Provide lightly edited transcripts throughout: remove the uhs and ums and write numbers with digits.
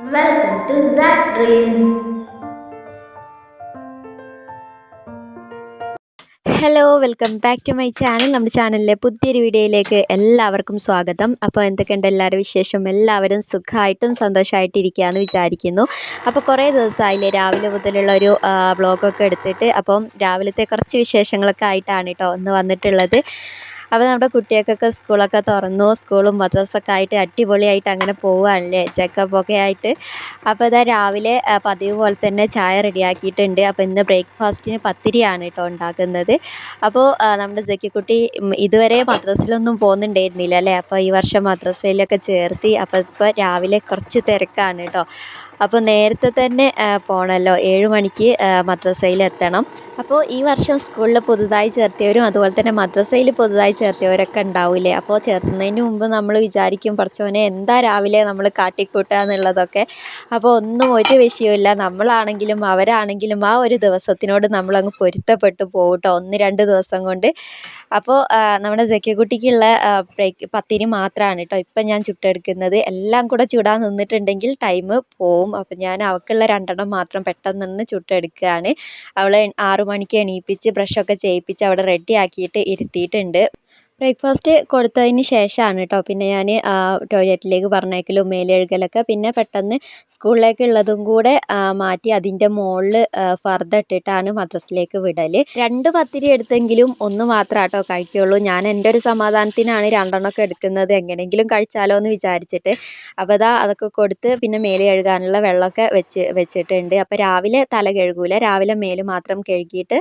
Welcome to Zach Dreams. Hello welcome back to my channel. നമ്മുടെ ചാനലിലെ പുതിയൊരു വീഡിയോയിലേക്ക് എല്ലാവർക്കും സ്വാഗതം. അപ്പോൾ എന്തൊക്കെയുണ്ട് എല്ലാവരും വിശേഷം? എല്ലാവരും സുഖമായിട്ടും സന്തോഷമായിട്ട് ഇരിക്കുകയെന്ന് വിചാരിക്കുന്നു. അപ്പോൾ കുറേ ദിവസമായില്ലേ രാവിലെ മുതലുള്ള ഒരു വ്ളോഗൊക്കെ എടുത്തിട്ട്. അപ്പം രാവിലത്തെ കുറച്ച് വിശേഷങ്ങളൊക്കെ ആയിട്ടാണ് കേട്ടോ ഒന്ന് വന്നിട്ടുള്ളത്. അപ്പോൾ നമ്മുടെ കുട്ടികൾക്കൊക്കെ സ്കൂളൊക്കെ തുറന്നു. സ്കൂളും മദ്രസൊക്കെ ആയിട്ട് അടിപൊളിയായിട്ട് അങ്ങനെ പോവുകയാണല്ലേ, ചെക്കപ്പൊക്കെ ആയിട്ട്. അപ്പോൾ ഇതാ രാവിലെ പതിവ് പോലെ തന്നെ ചായ റെഡിയാക്കിയിട്ടുണ്ട്. അപ്പോൾ ഇന്ന് ബ്രേക്ക്ഫാസ്റ്റിന് പത്തിരിയാണ് കേട്ടോ ഉണ്ടാക്കുന്നത്. അപ്പോൾ നമ്മുടെ ജക്കിക്കുട്ടി ഇതുവരെ മദ്രസയിലൊന്നും പോകുന്നുണ്ടായിരുന്നില്ല അല്ലേ. അപ്പോൾ ഈ വർഷം മദ്രസയിലൊക്കെ ചേർത്തി. അപ്പോൾ ഇപ്പോൾ രാവിലെ കുറച്ച് തിരക്കാണ് കേട്ടോ. അപ്പോൾ നേരത്തെ തന്നെ പോകണമല്ലോ, 7 മണിക്ക് മദ്രസയിലെത്തണം. അപ്പോൾ ഈ വർഷം സ്കൂളിൽ പുതുതായി ചേർത്തിയവരും അതുപോലെ തന്നെ മദ്രസയിൽ പുതുതായി ചേർത്തിയവരൊക്കെ ഉണ്ടാവില്ലേ. അപ്പോൾ ചേർത്തുന്നതിന് മുമ്പ് നമ്മൾ വിചാരിക്കും പടച്ചോനെ എന്താ രാവിലെ നമ്മൾ കാട്ടിക്കൂട്ടുക എന്നുള്ളതൊക്കെ. അപ്പോൾ ഒന്നും ഒരു വിഷയമില്ല, നമ്മളാണെങ്കിലും അവരാണെങ്കിലും ആ ഒരു ദിവസത്തിനോട് നമ്മളങ്ങ് പൊരുത്തപ്പെട്ടു പോകും കേട്ടോ, 1-2 ദിവസം കൊണ്ട്. അപ്പോൾ നമ്മുടെ ജക്കിക്കുട്ടിക്കുള്ള പത്തിരി മാത്രമാണ് കേട്ടോ ഇപ്പം ഞാൻ ചുട്ടെടുക്കുന്നത്. എല്ലാം കൂടെ ചുടാൻ നിന്നിട്ടുണ്ടെങ്കിൽ ടൈം പോവും. അപ്പം ഞാൻ അവൾക്കുള്ള 2 മാത്രം പെട്ടെന്ന് ചുട്ടെടുക്കുകയാണ്. അവളെ 6 മണിക്ക് എണീപ്പിച്ച് ബ്രഷൊക്കെ ചെയ്യിപ്പിച്ച് അവിടെ റെഡി ആക്കിയിട്ട് ഇരുത്തിയിട്ടുണ്ട്. ബ്രേക്ക്ഫാസ്റ്റ് കൊടുത്തതിന് ശേഷമാണ് കേട്ടോ പിന്നെ ഞാൻ ടോയ്ലറ്റിലേക്ക് പറഞ്ഞയക്കലും മേലെഴുകലൊക്കെ. പിന്നെ പെട്ടെന്ന് സ്കൂളിലേക്കുള്ളതും കൂടെ മാറ്റി അതിൻ്റെ മുകളിൽ ഫർദ ഇട്ടിട്ടാണ് മദ്രസയിലേക്ക് വിടൽ. 2 പത്തിരി എടുത്തെങ്കിലും 1 മാത്രമേ കേട്ടോ കഴിക്കുകയുള്ളൂ. ഞാൻ എൻ്റെ ഒരു സമാധാനത്തിനാണ് 2 എടുക്കുന്നത്, എങ്ങനെയെങ്കിലും കഴിച്ചാലോ എന്ന് വിചാരിച്ചിട്ട്. അപ്പോൾ അതൊക്കെ കൊടുത്ത് പിന്നെ മേല് കഴുകാനുള്ള വെള്ളമൊക്കെ വെച്ചിട്ടുണ്ട്. അപ്പോൾ രാവിലെ തല കഴുകൂല, രാവിലെ മേല് മാത്രം കഴുകിയിട്ട്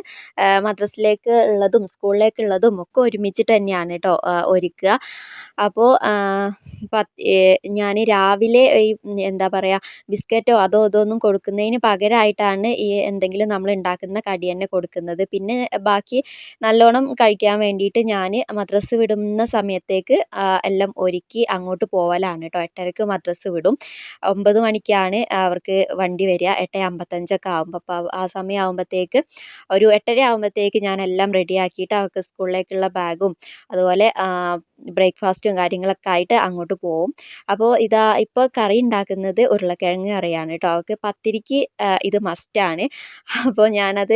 മദ്രസയിലേക്ക് ഉള്ളതും സ്കൂളിലേക്കുള്ളതും ഒക്കെ ഒരുമിച്ചിട്ട് തന്നെയാണ് കേട്ടോ ഒരുക്കുക. അപ്പോൾ ഞാൻ രാവിലെ ഈ എന്താ പറയുക ബിസ്ക്കറ്റോ അതോ ഇതോ ഒന്നും കൊടുക്കുന്നതിന് പകരമായിട്ടാണ് ഈ എന്തെങ്കിലും നമ്മൾ ഉണ്ടാക്കുന്ന കടി തന്നെ കൊടുക്കുന്നത്. പിന്നെ ബാക്കി നല്ലോണം കഴിക്കാൻ വേണ്ടിയിട്ട് ഞാൻ മദ്രസ വിടുന്ന സമയത്തേക്ക് എല്ലാം ഒരുക്കി അങ്ങോട്ട് പോവലാണ് കേട്ടോ. 8:30ക്ക് മദ്രസ വിടും. 9 മണിക്കാണ് അവർക്ക് വണ്ടി വരിക. 8:55 ആകുമ്പോൾ. അപ്പോൾ ആ സമയം ആകുമ്പോഴത്തേക്ക് ഒരു 8:30 ആകുമ്പോഴത്തേക്ക് ഞാൻ എല്ലാം റെഡിയാക്കിയിട്ട് അവർക്ക് സ്കൂളിലേക്കുള്ള ബാഗും അതുപോലെ ബ്രേക്ക്ഫാസ്റ്റും കാര്യങ്ങളൊക്കെ ആയിട്ട് അങ്ങോട്ട് പോവും. അപ്പോൾ ഇപ്പോൾ കറി ഉണ്ടാക്കുന്നത് ഉരുളക്കിഴങ്ങ് കറിയാണ് കേട്ടോ. അവൾക്ക് പത്തിരിക്ക് ഇത് മസ്റ്റാണ്. അപ്പോൾ ഞാനത്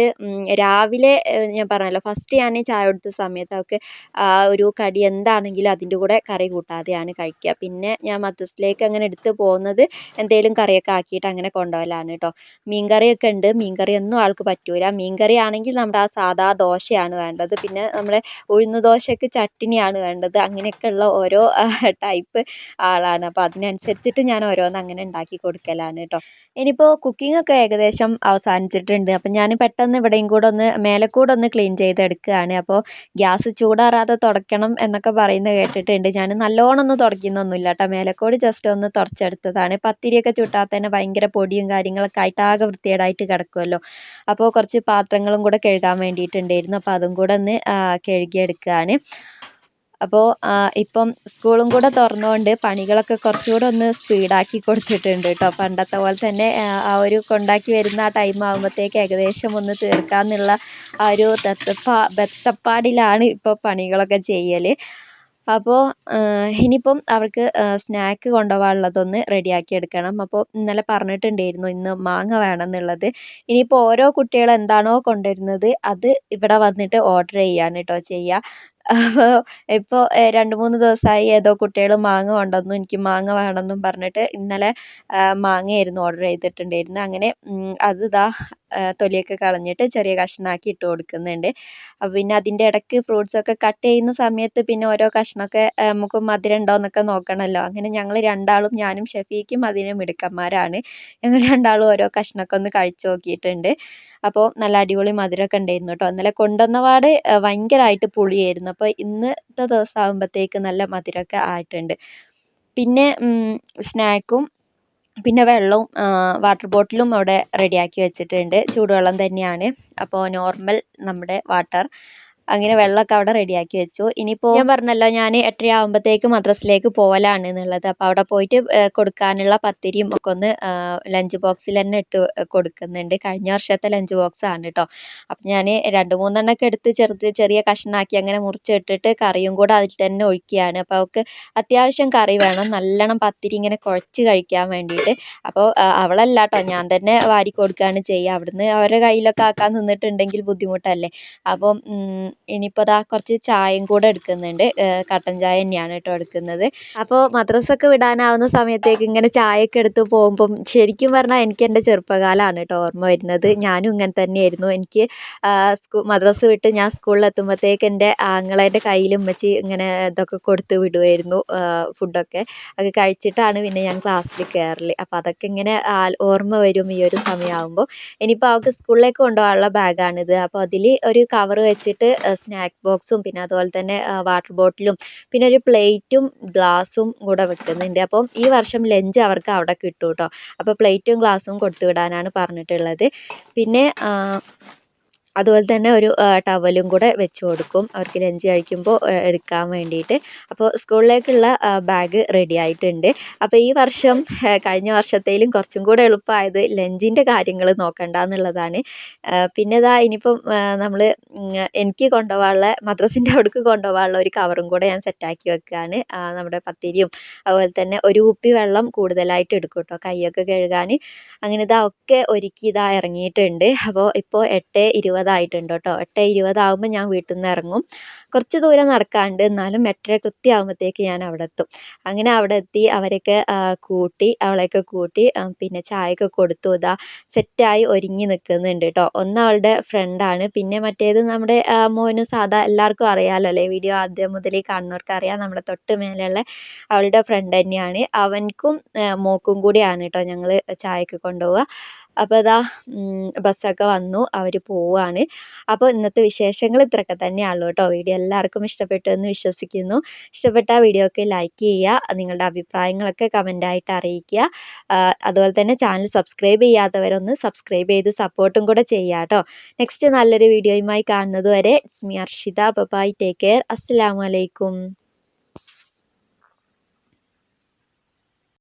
രാവിലെ ഞാൻ പറഞ്ഞല്ലോ ഫസ്റ്റ് ഞാൻ ചായ കൊടുത്ത സമയത്ത് അവൾക്ക് ഒരു കടി എന്താണെങ്കിലും അതിൻ്റെ കൂടെ കറി കൂട്ടാതെയാണ് കഴിക്കുക. പിന്നെ ഞാൻ മദ്രസയിലേക്ക് അങ്ങനെ എടുത്ത് പോകുന്നത് എന്തെങ്കിലും കറിയൊക്കെ ആക്കിയിട്ട് അങ്ങനെ കൊണ്ടുപോകലാണ് കേട്ടോ. മീൻ കറിയൊക്കെ ഉണ്ട്. മീൻ കറിയൊന്നും ആൾക്ക് പറ്റൂല. മീൻ കറി ആണെങ്കിൽ നമ്മുടെ ആ സാദാ ദോശയാണ് വേണ്ടത്. പിന്നെ നമ്മുടെ ഉഴുന്ന് ദോശയ്ക്ക് ചട്നിയാണ് വേണ്ടത്. അങ്ങനെയൊക്കെയുള്ള ഓരോ ടൈപ്പ് ആളാണ്. അപ്പോൾ അതിനനുസരിച്ചിട്ട് ഞാൻ ഓരോന്ന് അങ്ങനെ ഉണ്ടാക്കി കൊടുക്കലാണ് കേട്ടോ. ഇനിയിപ്പോൾ കുക്കിംഗ് ഒക്കെ ഏകദേശം അവസാനിച്ചിട്ടുണ്ട്. അപ്പം ഞാൻ പെട്ടെന്ന് ഇവിടെയും കൂടെ ഒന്ന് മേലെക്കൂടെ ഒന്ന് ക്ലീൻ ചെയ്തെടുക്കുകയാണ്. അപ്പോൾ ഗ്യാസ് ചൂടാറാതെ തുടയ്ക്കണം എന്നൊക്കെ പറയുന്നത് കേട്ടിട്ടുണ്ട്. ഞാൻ നല്ലോണം ഒന്നും തുടയ്ക്കുന്നൊന്നുമില്ല കേട്ടോ. മേലെക്കൂട് ജസ്റ്റ് ഒന്ന് തുടച്ചെടുത്തതാണ്. പത്തിരിയൊക്കെ ചുട്ടാൽ തന്നെ ഭയങ്കര പൊടിയും കാര്യങ്ങളൊക്കെ ആയിട്ട് ആകെ വൃത്തികേടായിട്ട് കിടക്കുമല്ലോ. അപ്പോൾ കുറച്ച് പാത്രങ്ങളും കൂടെ കഴുകാൻ വേണ്ടിയിട്ടുണ്ടായിരുന്നു. അപ്പോൾ അതും കൂടെ ഒന്ന് കഴുകിയെടുക്കുകയാണ്. അപ്പോൾ ഇപ്പം സ്കൂളും കൂടെ തുറന്നതുകൊണ്ട് പണികളൊക്കെ കുറച്ചുകൂടെ ഒന്ന് സ്പീഡാക്കി കൊടുത്തിട്ടുണ്ട് കേട്ടോ. പണ്ടത്തെ പോലെ തന്നെ ആ ഒരു കൊണ്ടാക്കി വരുന്ന ആ ടൈം ആകുമ്പോഴത്തേക്ക് ഏകദേശം ഒന്ന് തീർക്കാമെന്നുള്ള ആ ഒരു ബത്തപ്പാടിലാണ് ഇപ്പോൾ പണികളൊക്കെ ചെയ്യൽ. അപ്പോൾ ഇനിയിപ്പം അവൾക്ക് സ്നാക്ക് കൊണ്ടുപോകാനുള്ളതൊന്ന് റെഡിയാക്കി എടുക്കണം. അപ്പോൾ ഇന്നലെ പറഞ്ഞിട്ടുണ്ടായിരുന്നു ഇന്ന് മാങ്ങ വേണമെന്നുള്ളത്. ഇനിയിപ്പോൾ ഓരോ കുട്ടികൾ എന്താണോ കൊണ്ടുവരുന്നത് അത് ഇവിടെ വന്നിട്ട് ഓർഡർ ചെയ്യുകയാണ് കേട്ടോ ചെയ്യുക. അപ്പോൾ ഇപ്പോൾ 2-3 ദിവസമായി ഏതോ കുട്ടികൾ മാങ്ങ കൊണ്ടുവന്നു, എനിക്ക് മാങ്ങ വേണമെന്നും പറഞ്ഞിട്ട് ഇന്നലെ മാങ്ങയായിരുന്നു ഓർഡർ ചെയ്തിട്ടുണ്ടായിരുന്നത്. അങ്ങനെ അത് തൊലിയൊക്കെ കളഞ്ഞിട്ട് ചെറിയ കഷ്ണമാക്കി ഇട്ട് കൊടുക്കുന്നുണ്ട്. അപ്പോൾ പിന്നെ അതിൻ്റെ ഇടയ്ക്ക് ഫ്രൂട്ട്സൊക്കെ കട്ട് ചെയ്യുന്ന സമയത്ത് പിന്നെ ഓരോ കഷ്ണമൊക്കെ നമുക്ക് മധുരം ഉണ്ടോ എന്നൊക്കെ നോക്കണമല്ലോ. അങ്ങനെ ഞങ്ങൾ രണ്ടാളും ഞാനും ഷെഫീക്കും അതിന് മിടുക്കന്മാരാണ്. ഞങ്ങൾ രണ്ടാളും ഓരോ കഷ്ണമൊക്കെ ഒന്ന് കഴിച്ച് നോക്കിയിട്ടുണ്ട്. അപ്പോൾ നല്ല അടിപൊളി മധുരമൊക്കെ ഉണ്ടായിരുന്നു കേട്ടോ. ഇന്നലെ കൊണ്ടുവന്നപാട് ഭയങ്കരമായിട്ട് പുളിയായിരുന്നു. അപ്പോൾ ഇന്നത്തെ ദിവസം ആകുമ്പോഴത്തേക്ക് നല്ല മധുരമൊക്കെ ആയിട്ടുണ്ട്. പിന്നെ സ്നാക്കും പിന്നെ വെള്ളവും വാട്ടർ ബോട്ടിലും അവിടെ റെഡിയാക്കി വെച്ചിട്ടുണ്ട്. ചൂടുവെള്ളം തന്നെയാണ്. അപ്പോൾ നോർമൽ നമ്മുടെ വാട്ടർ അങ്ങനെ വെള്ളമൊക്കെ അവിടെ റെഡിയാക്കി വെച്ചു. ഇനിയിപ്പോൾ ഞാൻ പറഞ്ഞല്ലോ ഞാൻ 8:30 ആകുമ്പോഴത്തേക്ക് മദ്രസയിലേക്ക് പോകലാണ് എന്നുള്ളത്. അപ്പോൾ അവിടെ പോയിട്ട് കൊടുക്കാനുള്ള പത്തിരിയും ഒക്കെ ഒന്ന് ലഞ്ച് ബോക്സിൽ തന്നെ ഇട്ട് കൊടുക്കുന്നുണ്ട്. കഴിഞ്ഞ വർഷത്തെ ലഞ്ച് ബോക്സ് ആണ് കേട്ടോ. അപ്പം ഞാൻ 2-3 എണ്ണമൊക്കെ എടുത്ത് ചെറിയ കഷ്ണമാക്കി അങ്ങനെ മുറിച്ചിട്ടിട്ട് കറിയും കൂടെ അതിൽ തന്നെ ഒഴിക്കുകയാണ്. അപ്പോൾ അവൾക്ക് അത്യാവശ്യം കറി വേണം, നല്ലോണം പത്തിരി ഇങ്ങനെ കുഴച്ച് കഴിക്കാൻ വേണ്ടിയിട്ട്. അപ്പോൾ അവളല്ല കേട്ടോ, ഞാൻ തന്നെ വാരി കൊടുക്കുകയാണ് ചെയ്യുക. അവിടുന്ന് അവരുടെ കയ്യിലൊക്കെ ആക്കാൻ നിന്നിട്ടുണ്ടെങ്കിൽ ബുദ്ധിമുട്ടല്ലേ. അപ്പം ഇനിയിപ്പോൾ ദാ കുറച്ച് ചായയും കൂടെ എടുക്കുന്നുണ്ട്. കട്ടൻ ചായ തന്നെയാണ് കേട്ടോ എടുക്കുന്നത്. അപ്പോൾ മദ്രസയൊക്കെ വിടാനാവുന്ന സമയത്തേക്ക് ഇങ്ങനെ ചായയൊക്കെ എടുത്ത് പോകുമ്പം ശരിക്കും പറഞ്ഞാൽ എനിക്ക് എൻ്റെ ചെറുപ്പകാലമാണ് കേട്ടോ ഓർമ്മ വരുന്നത്. ഞാനും ഇങ്ങനെ തന്നെയായിരുന്നു. എനിക്ക് മദ്രസ വിട്ട് ഞാൻ സ്കൂളിലെത്തുമ്പോഴത്തേക്ക് എൻ്റെ ആങ്ങളേൻ്റെ കയ്യിൽ ഉമ്മച്ചി ഇങ്ങനെ ഇതൊക്കെ കൊടുത്ത് വിടുമായിരുന്നു, ഫുഡൊക്കെ. അത് കഴിച്ചിട്ടാണ് പിന്നെ ഞാൻ ക്ലാസ്സിൽ കയറൽ. അപ്പോൾ അതൊക്കെ ഇങ്ങനെ ഓർമ്മ വരും ഈ ഒരു സമയമാകുമ്പോൾ. ഇനിയിപ്പോൾ അവൾക്ക് സ്കൂളിലേക്ക് കൊണ്ടുപോകാനുള്ള ബാഗാണിത്. അപ്പോൾ അതിൽ ഒരു കവർ വെച്ചിട്ട് സ്നാക്ക് ബോക്സും പിന്നെ അതുപോലെ തന്നെ വാട്ടർ ബോട്ടിലും പിന്നെ ഒരു പ്ലേറ്റും ഗ്ലാസും കൂടെ വെക്കുന്നുണ്ട്. അപ്പം ഈ വർഷം ലഞ്ച് അവർക്ക് അവിടെ കിട്ടും കേട്ടോ. അപ്പോൾ പ്ലേറ്റും ഗ്ലാസും കൊടുത്തു വിടാനാണ് പറഞ്ഞിട്ടുള്ളത്. പിന്നെ അതുപോലെ തന്നെ ഒരു ടവലും കൂടെ വെച്ച് കൊടുക്കും അവർക്ക് ലഞ്ച് കഴിക്കുമ്പോൾ എടുക്കാൻ വേണ്ടിയിട്ട്. അപ്പോൾ സ്കൂളിലേക്കുള്ള ബാഗ് റെഡി ആയിട്ടുണ്ട്. അപ്പോൾ ഈ വർഷം കഴിഞ്ഞ വർഷത്തേലും കുറച്ചും കൂടെ എളുപ്പമായത് ലഞ്ചിൻ്റെ കാര്യങ്ങൾ നോക്കണ്ട എന്നുള്ളതാണ്. പിന്നെ ഇതാ ഇനിയിപ്പം നമ്മൾ എനിക്ക് കൊണ്ടുപോകാനുള്ള മദ്രസിൻ്റെ അവിടേക്ക് കൊണ്ടുപോകാനുള്ള ഒരു കവറും കൂടെ ഞാൻ സെറ്റാക്കി വെക്കുകയാണ്. നമ്മുടെ പത്തിരിയും അതുപോലെ തന്നെ ഒരു കുപ്പി വെള്ളം കൂടുതലായിട്ട് എടുക്കും കേട്ടോ കൈയൊക്കെ കഴുകാൻ. അങ്ങനെ ഇതാ ഒക്കെ ഒരുക്കി ഇതാ ഇറങ്ങിയിട്ടുണ്ട്. അപ്പോൾ ഇപ്പോൾ 8:20 ആയിട്ടുണ്ട് കേട്ടോ. 8:20 ആകുമ്പോൾ ഞാൻ വീട്ടിൽ നിന്ന് ഇറങ്ങും. കുറച്ച് ദൂരം നടക്കാനുണ്ട്, എന്നാലും 8:30 കൃത്യമാകുമ്പോഴത്തേക്ക് ഞാൻ അവിടെ എത്തും. അങ്ങനെ അവിടെ എത്തി അവരെയൊക്കെ അവളെയൊക്കെ കൂട്ടി പിന്നെ ചായയൊക്കെ കൊടുത്തു. ഇതാ സെറ്റായി ഒരുങ്ങി നിൽക്കുന്നുണ്ട് കേട്ടോ. ഒന്ന് അവളുടെ ഫ്രണ്ടാണ്, പിന്നെ മറ്റേത് നമ്മുടെ മോന് സാധാ എല്ലാവർക്കും അറിയാമല്ലോ അല്ലേ, വീഡിയോ ആദ്യം മുതലേ കാണുന്നവർക്ക് അറിയാം, നമ്മുടെ തൊട്ട് മേലെയുള്ള അവളുടെ ഫ്രണ്ട് തന്നെയാണ്. അവൻക്കും മോക്കും കൂടിയാണ് കേട്ടോ ഞങ്ങൾ ചായയൊക്കെ കൊണ്ടുപോവുക. അപ്പോൾ ഇതാ ബസ്സൊക്കെ വന്നു, അവർ പോവുകയാണ്. അപ്പോൾ ഇന്നത്തെ വിശേഷങ്ങൾ ഇത്രയൊക്കെ തന്നെയുള്ളൂ കേട്ടോ. വീഡിയോ എല്ലാവർക്കും ഇഷ്ടപ്പെട്ടു എന്ന് വിശ്വസിക്കുന്നു. ഇഷ്ടപ്പെട്ട വീഡിയോക്ക് ലൈക്ക് ചെയ്യുക, നിങ്ങളുടെ അഭിപ്രായങ്ങളൊക്കെ കമൻ്റായിട്ട് അറിയിക്കുക. അതുപോലെ തന്നെ ചാനൽ സബ്സ്ക്രൈബ് ചെയ്യാത്തവരൊന്ന് സബ്സ്ക്രൈബ് ചെയ്ത് സപ്പോർട്ടും കൂടെ ചെയ്യുക കേട്ടോ. നെക്സ്റ്റ് നല്ലൊരു വീഡിയോയുമായി കാണുന്നത് വരെ it's me Arshitha. Bye, take care. അസ്സലാമു അലൈക്കും.